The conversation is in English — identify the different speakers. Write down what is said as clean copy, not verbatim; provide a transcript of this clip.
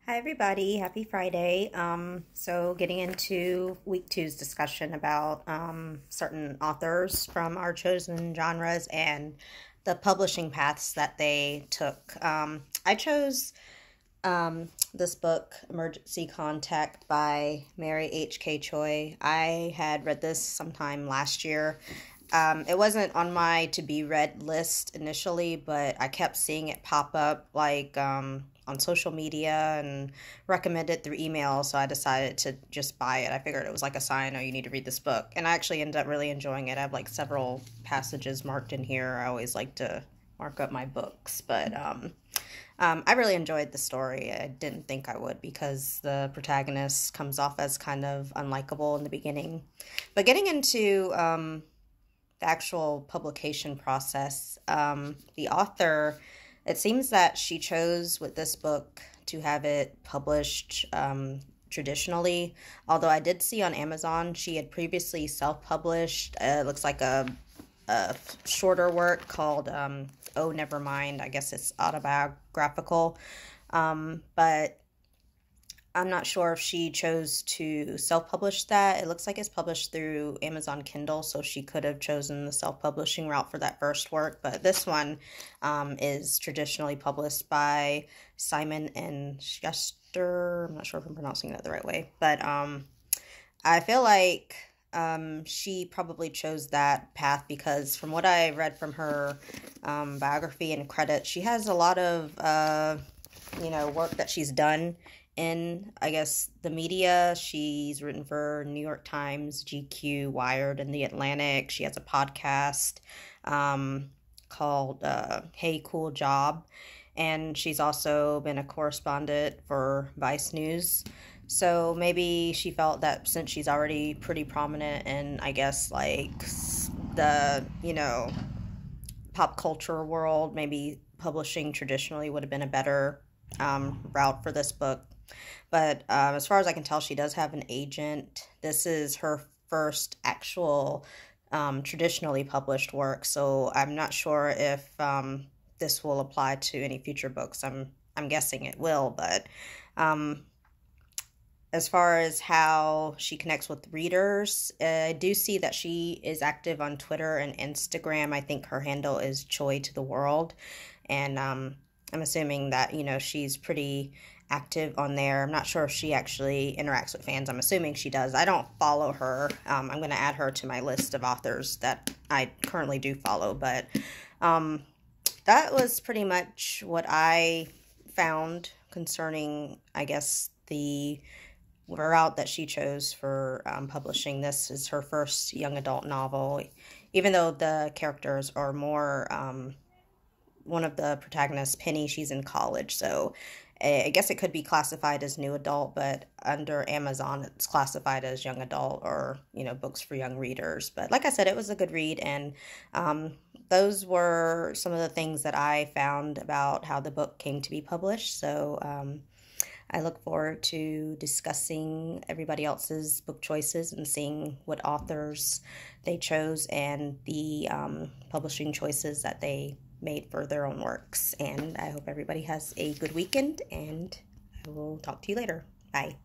Speaker 1: Hi everybody, happy Friday. So getting into week two's discussion about certain authors from our chosen genres and the publishing paths that they took. I chose this book, Emergency Contact by Mary H.K. Choi. I had read this sometime last year. It wasn't on my to-be-read list initially, but I kept seeing it pop up on social media and recommended through email, so I decided to just buy it. I figured it was like a sign, oh, you need to read this book. And I actually ended up really enjoying it. I have like several passages marked in here. I always like to mark up my books, but I really enjoyed the story. I didn't think I would because the protagonist comes off as kind of unlikable in the beginning. But getting into the actual publication process, the author, it seems that she chose with this book to have it published traditionally. Although I did see on Amazon she had previously self-published. It looks like a shorter work called Oh Never Mind. I guess it's autobiographical. But I'm not sure if she chose to self-publish that. It looks like it's published through Amazon Kindle, so she could have chosen the self-publishing route for that first work. But this one is traditionally published by Simon and Schuster. I'm not sure if I'm pronouncing that the right way. But I feel like she probably chose that path because from what I read from her biography and credits, she has a lot of, work that she's done in, I guess, the media. She's written for New York Times, GQ, Wired, and The Atlantic. She has a podcast called Hey Cool Job, and she's also been a correspondent for Vice News. So maybe she felt that since she's already pretty prominent in, I guess, like the, pop culture world, maybe publishing traditionally would have been a better route for this book. But as far as I can tell, she does have an agent. This is her first actual traditionally published work, so I'm not sure if this will apply to any future books. I'm guessing it will, but as far as how she connects with readers, I do see that she is active on Twitter and Instagram. I think her handle is Choi to the World, and I'm assuming that she's pretty active on there. I'm not sure if she actually interacts with fans. I'm assuming she does. I don't follow her. I'm going to add her to my list of authors that I currently do follow. But that was pretty much what I found concerning, I guess, the route that she chose for publishing. This is her first young adult novel, even though the characters are more... one of the protagonists, Penny, she's in college, so I guess it could be classified as new adult, but under Amazon it's classified as young adult or books for young readers. But like I said, it was a good read, and those were some of the things that I found about how the book came to be published. So I look forward to discussing everybody else's book choices and seeing what authors they chose and the publishing choices that they made for their own works. And I hope everybody has a good weekend, and I will talk to you later. Bye.